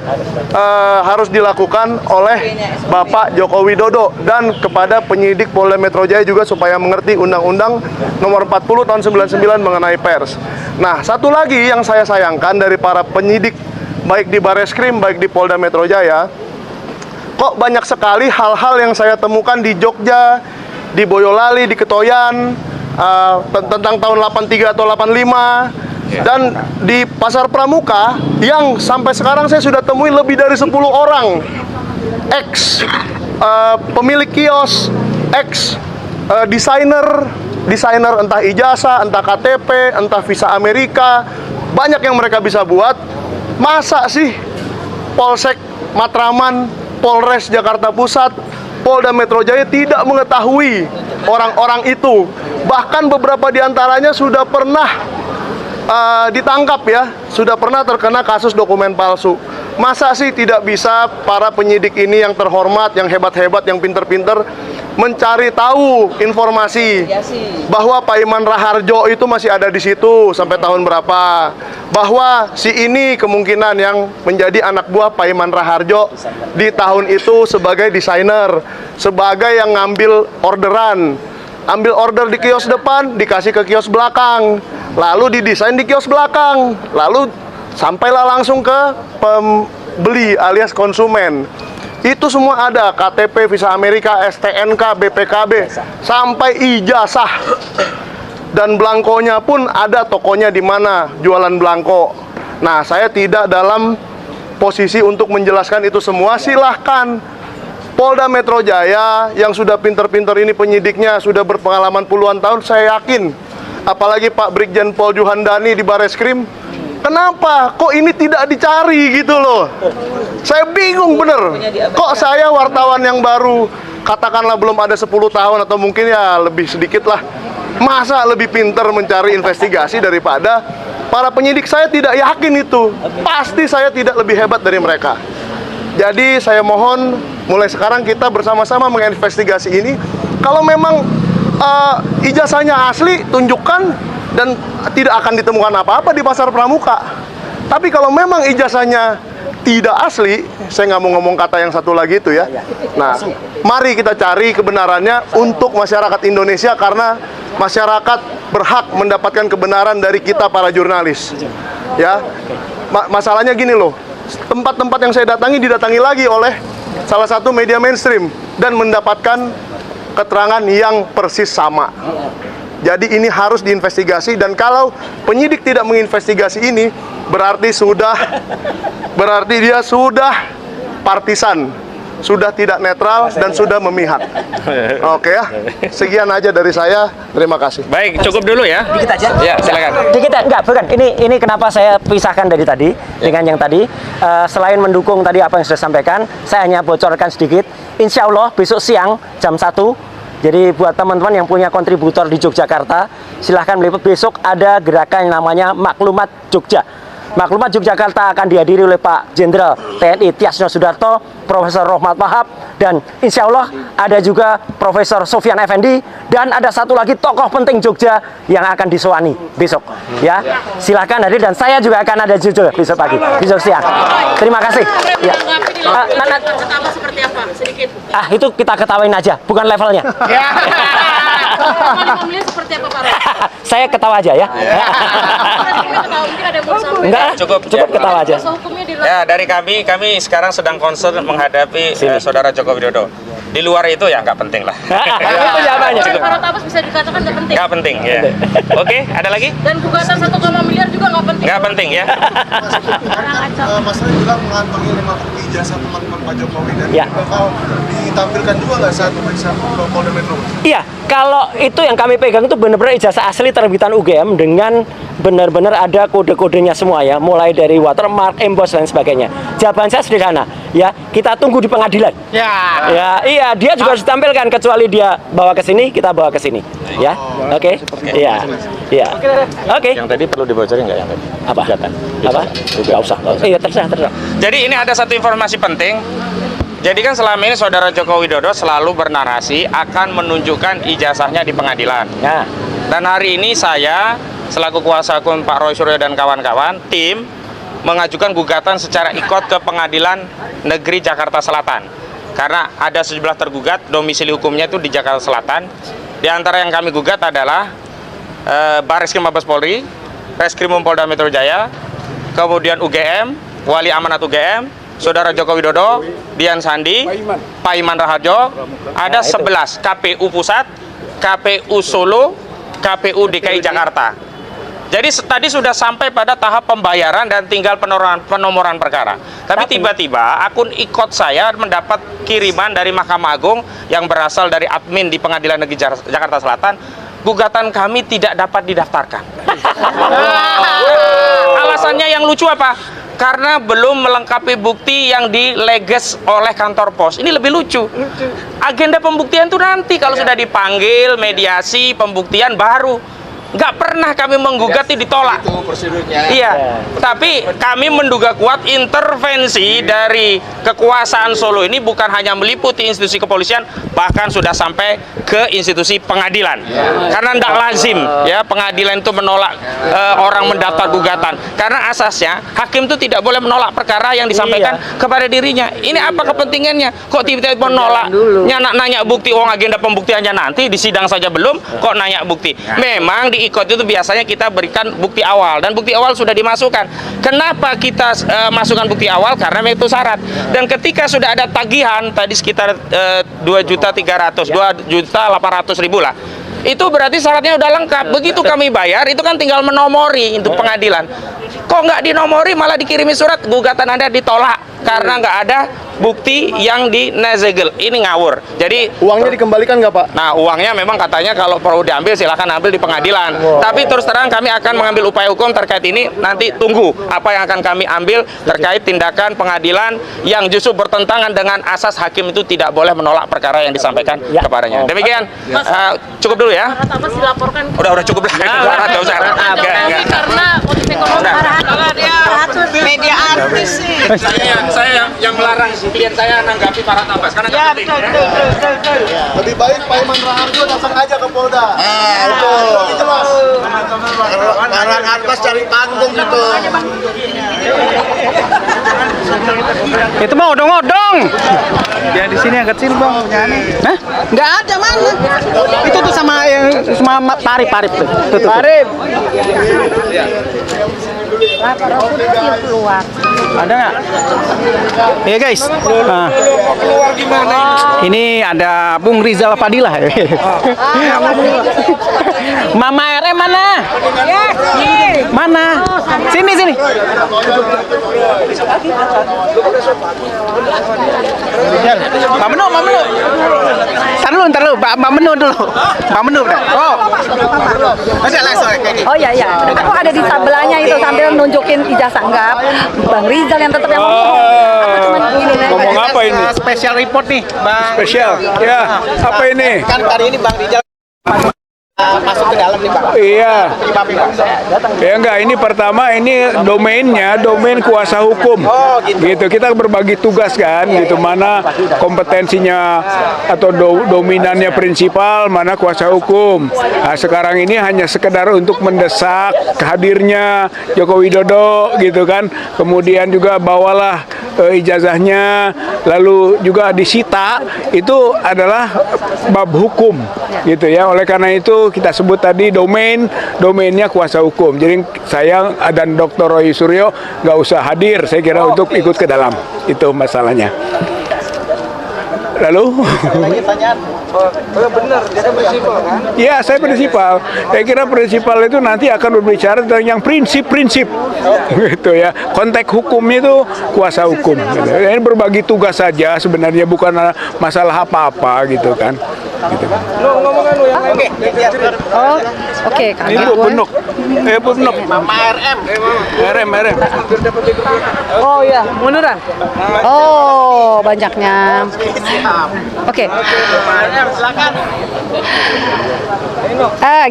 harus dilakukan oleh Bapak Joko Widodo dan kepada penyidik Polda Metro Jaya juga supaya mengerti Undang-Undang Nomor 40 Tahun 99 mengenai pers. Nah, satu lagi yang saya sayangkan dari para penyidik baik di Bareskrim baik di Polda Metro Jaya, kok banyak sekali hal-hal yang saya temukan di Jogja, di Boyolali, di Ketoyan, tentang tahun 83 atau 85, dan di Pasar Pramuka yang sampai sekarang saya sudah temui lebih dari 10 orang ex pemilik kios, ex desainer entah ijazah, entah KTP, entah visa Amerika, banyak yang mereka bisa buat. Masa sih Polsek Matraman, Polres Jakarta Pusat, Polda Metro Jaya tidak mengetahui orang-orang itu? Bahkan beberapa diantaranya sudah pernah ditangkap ya, sudah pernah terkena kasus dokumen palsu. Masa sih tidak bisa para penyidik ini yang terhormat, yang hebat-hebat, yang pinter-pinter mencari tahu informasi bahwa Pak Iman Raharjo itu masih ada di situ sampai tahun berapa, bahwa si ini kemungkinan yang menjadi anak buah Pak Iman Raharjo di tahun itu sebagai desainer, sebagai yang ngambil orderan, ambil order di kios depan, dikasih ke kios belakang, lalu didesain di kios belakang, lalu sampailah langsung ke pembeli alias konsumen. Itu semua ada, KTP, visa Amerika, STNK, BPKB, sampai ijazah. Dan belangkonya pun ada tokonya di mana jualan belangko. Nah, saya tidak dalam posisi untuk menjelaskan itu semua. Silahkan Polda Metro Jaya yang sudah pinter-pinter ini penyidiknya, sudah berpengalaman puluhan tahun, saya yakin. Apalagi Pak Brigjen Pol Juhandani di Bareskrim, kenapa kok ini tidak dicari gitu loh? Saya bingung bener. Kok saya wartawan yang baru, katakanlah belum ada 10 tahun atau mungkin ya lebih sedikit lah, masa lebih pinter mencari investigasi daripada para penyidik? Saya tidak yakin itu. Pasti saya tidak lebih hebat dari mereka. Jadi saya mohon mulai sekarang kita bersama-sama menginvestigasi ini. Kalau memang ijazahnya asli, tunjukkan, dan tidak akan ditemukan apa-apa di Pasar Pramuka. Tapi kalau memang ijazahnya tidak asli, saya nggak mau ngomong kata yang satu lagi itu ya. Nah, mari kita cari kebenarannya untuk masyarakat Indonesia, karena masyarakat berhak mendapatkan kebenaran dari kita para jurnalis. Ya, masalahnya gini loh, tempat-tempat yang saya datangi didatangi lagi oleh salah satu media mainstream dan mendapatkan keterangan yang persis sama. Jadi ini harus diinvestigasi, dan kalau penyidik tidak menginvestigasi ini berarti dia sudah partisan, sudah tidak netral, dan sudah memihak. Oke ya, sekian aja dari saya. Terima kasih. Baik, cukup dulu ya. Dikit aja. Ya, silakan. Dikit, enggak, bukan. Ini kenapa saya pisahkan dari tadi dengan yang tadi. Selain mendukung tadi apa yang sudah sampaikan, saya hanya bocorkan sedikit. Insya Allah besok siang jam 1. Jadi buat teman-teman yang punya kontributor di Yogyakarta, silahkan meliput. Besok ada gerakan yang namanya Maklumat Jogja. Maklumat Yogyakarta akan dihadiri oleh Pak Jenderal TNI Tiasno Sudarto, Profesor Rohmat Wahab, Dan insya Allah ada juga Profesor Sofyan Effendi, dan ada satu lagi tokoh penting Jogja yang akan disowani besok. Ya, silakan hadir, dan saya juga akan ada jujur besok pagi, besok siang. Terima kasih. Ya. Ketawa seperti apa? Sedikit. Itu kita ketawain aja, bukan levelnya. Seperti apa Pak? Saya ketawa aja ya. Enggak, Cukup ketawa aja. Ya, dari kami sekarang sedang concern menghadapi saudara Joko Widodo. Di luar itu ya nggak penting lah. Itu jawabannya. Farod Abbas bisa dikatakan nggak penting. Nggak penting ya. Oke, ada lagi? Dan gugatan 1, miliar juga nggak penting. Nggak penting ya. Mas Ray bilang mengantongi 5 bukti ijazah teman-teman Pak Jokowi dan Ya. bakal ditampilkan juga nggak saat pemeriksaan Polda Metro? Iya, kalau itu yang kami pegang itu benar-benar ijazah asli terbitan UGM dengan benar-benar ada kode-kodenya semua ya, mulai dari watermark, emboss dan sebagainya. Jawaban saya sederhana, ya kita tunggu di pengadilan. Ya, iya dia juga harus ditampilkan, kecuali dia bawa ke sini, kita bawa ke sini. Ya, oke, iya, iya, oke. Yang tadi perlu dibocorin nggak yang tadi? Apa? Apa? Nggak usah. Iya terserah. Jadi ini ada satu informasi penting. Jadi kan selama ini saudara Joko Widodo selalu bernarasi akan menunjukkan ijazahnya di pengadilan. Nah, Dan hari ini saya selaku kuasa hukum Pak Roy Suryo dan kawan-kawan, tim mengajukan gugatan secara ikut ke Pengadilan Negeri Jakarta Selatan. Karena ada sejumlah tergugat, domisili hukumnya itu di Jakarta Selatan. Di antara yang kami gugat adalah Bareskrim Mabes Polri, Reskrim Polda Metro Jaya, kemudian UGM, Wali Amanat UGM, Saudara Joko Widodo, Dian Sandi, Pak Iman Raharjo, ada 11 KPU Pusat, KPU Solo, KPU DKI Jakarta. Jadi tadi sudah sampai pada tahap pembayaran dan tinggal penomoran perkara. Tapi tiba-tiba akun ikut saya mendapat kiriman dari Mahkamah Agung yang berasal dari admin di Pengadilan Negeri Jakarta Selatan. Gugatan kami tidak dapat didaftarkan. Alasannya yang lucu apa? Karena belum melengkapi bukti yang dileges oleh kantor pos. Ini lebih lucu. Agenda pembuktian itu nanti kalau sudah dipanggil, mediasi, pembuktian baru. Nggak pernah kami menggugat ditolak. Itu prosedurnya. Iya, tapi kami menduga kuat intervensi dari kekuasaan Solo ini bukan hanya meliputi institusi kepolisian, bahkan sudah sampai ke institusi pengadilan. Karena tidak lazim ya pengadilan itu menolak orang mendaftar gugatan. Karena asasnya hakim itu tidak boleh menolak perkara yang disampaikan kepada dirinya. Ini apa kepentingannya? Kok tiba-tiba menolak? Nanya bukti, uang agenda pembuktiannya nanti di sidang saja belum, kok nanya bukti? Memang di ikut itu biasanya kita berikan bukti awal, dan bukti awal sudah dimasukkan. Kenapa kita masukkan bukti awal? Karena itu syarat. Dan ketika sudah ada tagihan tadi sekitar 2.800.000 lah, itu berarti syaratnya udah lengkap. Begitu kami bayar, itu kan tinggal menomori untuk pengadilan. Kok nggak dinomori, malah dikirimi surat gugatan Anda ditolak karena nggak ada bukti yang dinezegel. Ini ngawur. Jadi Uangnya dikembalikan nggak, Pak? nah, uangnya memang katanya kalau perlu diambil silahkan ambil di pengadilan. Tapi terus terang kami akan mengambil upaya hukum terkait ini. Nanti tunggu apa yang akan kami ambil terkait tindakan pengadilan yang justru bertentangan dengan asas hakim itu tidak boleh menolak perkara yang disampaikan kepadanya. Demikian. Cukup dulu ya. Farod Abbas dilaporkan. Udah cukup lah. Nggak usah. Karena motif ekonomi. Media artis sih. Saya yang melarang klien saya menanggapi Farod Abbas karena nggak penting. Lebih baik Pak Iman Raharjo datang aja ke Polda. Itu lebih jelas. Larang atas cari panggung gitu. Itu mah odong-odong. Ya di sini yang kecil bang. Hah? Nggak ada mana. Itu tuh sama parip tuh. Parip. Ada nggak? Iya guys. Nah. Ini ada Bung Rizal Fadilah. Mama RM mana? Mana? Sini. Pak Menu. Ntar dulu. Pak Menu dulu. Pak Menu udah. Oh. Oh iya. Aku ada di sebelahnya itu sambil nunjukin ijazah, enggak Bang Rizal yang tetap yang ngomong. Aku cuma gini nih. Ngomong apa ini? Special report nih, Bang. Spesial. Ya, apa ini? Kan hari ini Bang Rizal masuk ke dalam nih Pak. Iya. Ya enggak, ini pertama ini domainnya domain kuasa hukum. Gitu. Kita berbagi tugas kan, gitu, mana kompetensinya atau dominannya prinsipal, mana kuasa hukum. Nah, sekarang ini hanya sekedar untuk mendesak hadirnya Joko Widodo gitu kan. Kemudian juga bawalah ijazahnya, lalu juga disita, itu adalah bab hukum gitu ya. Oleh karena itu kita sebut tadi domainnya kuasa hukum. Jadi saya dan Dr. Roy Suryo nggak usah hadir, saya kira, untuk ikut ke dalam. Itu masalahnya. Lalu? Benar, dia prinsipal kan? Ya, saya prinsipal. Saya kira prinsipal itu nanti akan berbicara tentang yang prinsip-prinsip, gitu ya. Konteks hukumnya itu kuasa hukum. Gitu. Ini berbagi tugas saja, sebenarnya bukan masalah apa-apa, gitu kan. Gitu. Oke, Ini Bu Benuk. Bu Benuk. Mama RM. RM. Oh iya, munduran. Oh, banyaknya. Oke. Silakan.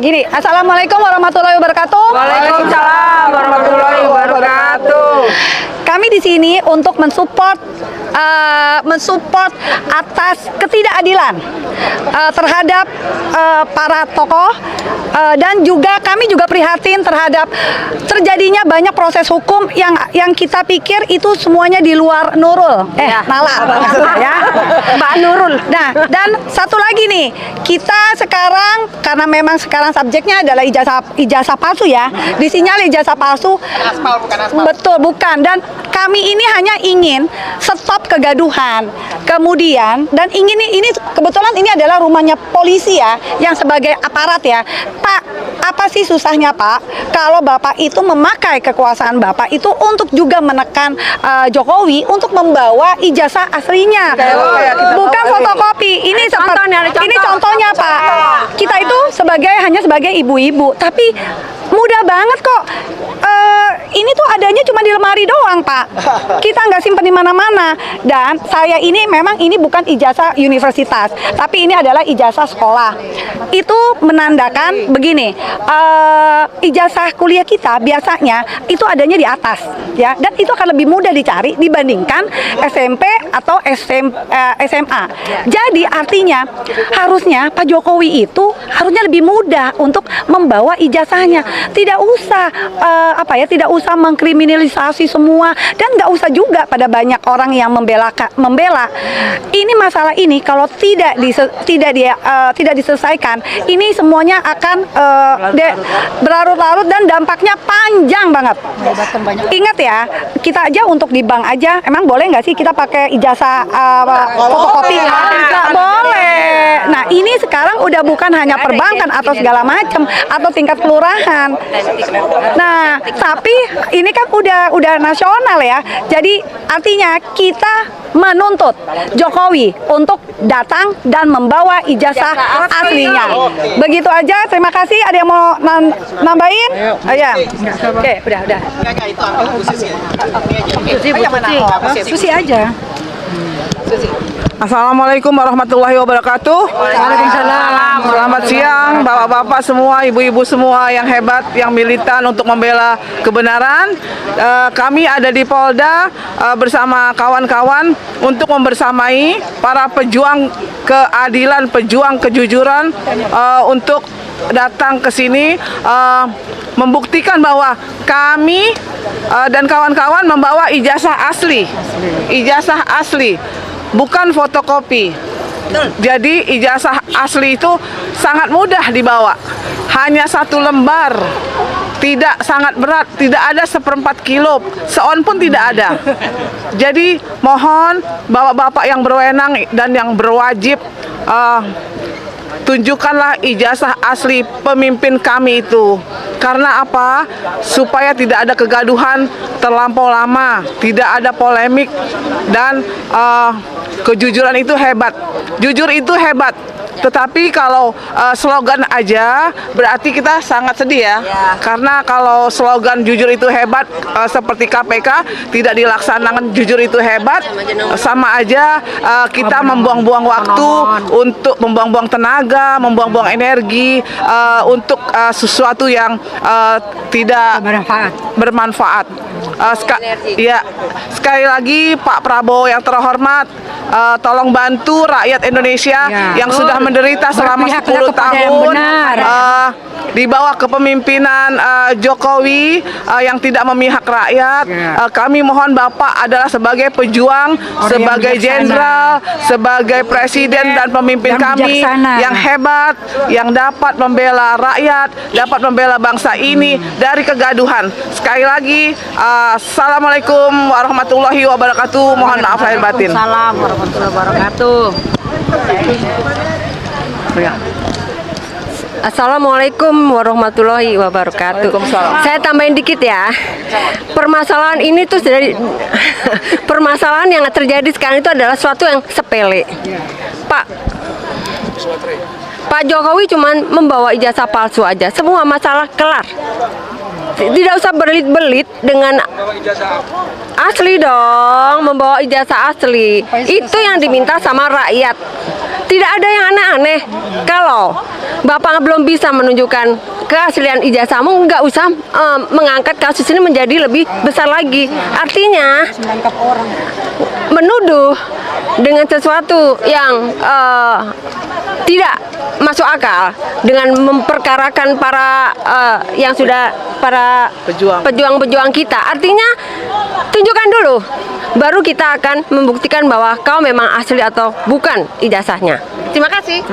Gini, Assalamualaikum warahmatullahi wabarakatuh. Waalaikumsalam warahmatullahi wabarakatuh. Kami di sini untuk mensupport atas ketidakadilan terhadap para tokoh, dan juga kami juga prihatin terhadap terjadinya banyak proses hukum yang kita pikir itu semuanya di luar Nurul, Nalar, ya, Mbak Nurul. Nah, dan satu lagi nih, kita sekarang karena memang sekarang subjeknya adalah ijazah palsu ya, disinyal ijazah palsu. Aspal bukan aspal. Betul, bukan. Dan kami ini hanya ingin stop kegaduhan. Kemudian, dan ingin ini kebetulan ini adalah rumahnya polisi ya, yang sebagai aparat ya. Pak, apa sih susahnya Pak, kalau Bapak itu memakai kekuasaan Bapak itu untuk juga menekan Jokowi untuk membawa ijazah aslinya, bukan fotokopi. Ini contohnya Pak. Kita itu hanya sebagai ibu-ibu, tapi mudah banget kok. Ini tuh adanya cuma di lemari doang Pak. Kita nggak simpen di mana-mana. Dan saya ini memang ini bukan ijazah universitas, tapi ini adalah ijazah sekolah. Itu menandakan begini, ijazah kuliah kita biasanya itu adanya di atas, ya, dan itu akan lebih mudah dicari dibandingkan SMP atau SMA. Jadi artinya harusnya Pak Jokowi itu harusnya lebih mudah untuk membawa ijazahnya. Tidak usah tidak usah mengkriminalisasi semua, dan nggak usah juga pada banyak orang yang membela. Ini masalah ini kalau tidak diselesaikan, ini semuanya akan berlarut-larut dan dampaknya panjang banget. Ingat ya, kita aja untuk di bank aja, emang boleh nggak sih kita pakai ijazah fotokopi? Nggak boleh. Nah, ini sekarang udah bukan hanya perbankan atau segala macam atau tingkat kelurahan. Nah, tapi ini kan udah nasional ya. Jadi artinya kita menuntut Jokowi untuk datang dan membawa ijazah aslinya. Begitu aja. Terima kasih. Ada yang mau nambahin? Ya. Oke, udah. Susi aja. Assalamualaikum warahmatullahi wabarakatuh. Waalaikumsalam. Selamat siang bapak-bapak semua, ibu-ibu semua yang hebat, yang militan untuk membela kebenaran. Kami ada di Polda bersama kawan-kawan untuk membersamai para pejuang keadilan, pejuang kejujuran, untuk datang ke sini membuktikan bahwa kami dan kawan-kawan membawa ijazah asli. Ijazah asli, bukan fotokopi. Jadi ijazah asli itu sangat mudah dibawa, hanya 1 lembar, tidak sangat berat, tidak ada 1/4 kilo, seon pun tidak ada. Jadi mohon bapak-bapak yang berwenang dan yang berwajib, tunjukkanlah ijazah asli pemimpin kami itu. Karena apa? Supaya tidak ada kegaduhan terlampau lama, tidak ada polemik, dan kejujuran itu hebat. Jujur itu hebat. Tetapi kalau slogan aja berarti kita sangat sedih ya. Karena kalau slogan jujur itu hebat seperti KPK tidak dilaksanakan jujur itu hebat, sama aja kita membuang-buang waktu untuk membuang-buang tenaga, membuang-buang energi untuk sesuatu yang tidak bermanfaat. Sekali lagi Pak Prabowo yang terhormat, tolong bantu rakyat Indonesia yang sudah menderita selama 10 tahun di bawah kepemimpinan Jokowi yang tidak memihak rakyat. Kami mohon Bapak adalah sebagai pejuang, sebagai jenderal, sebagai presiden dan pemimpin kami yang hebat, yang dapat membela rakyat, dapat membela bangsa ini dari kegaduhan. Sekali lagi, Assalamualaikum warahmatullahi wabarakatuh. Mohon maaf lahir batin. Waalaikumsalam warahmatullahi wabarakatuh. Assalamualaikum warahmatullahi wabarakatuh. Saya tambahin dikit ya. Permasalahan ini tuh dari permasalahan yang terjadi sekarang itu adalah suatu yang sepele. Pak Jokowi cuman membawa ijazah palsu aja, semua masalah kelar. Tidak usah berbelit-belit dengan asli dong, membawa ijazah asli. Itu yang diminta sama rakyat. Tidak ada yang aneh-aneh. Kalau Bapak belum bisa menunjukkan keaslian ijazahmu, nggak usah mengangkat kasus ini menjadi lebih besar lagi. Artinya menuduh dengan sesuatu yang tidak masuk akal, dengan memperkarakan para yang sudah para pejuang-pejuang kita. Artinya tunjukkan dulu, baru kita akan membuktikan bahwa kau memang asli atau bukan ijazahnya. Terima kasih.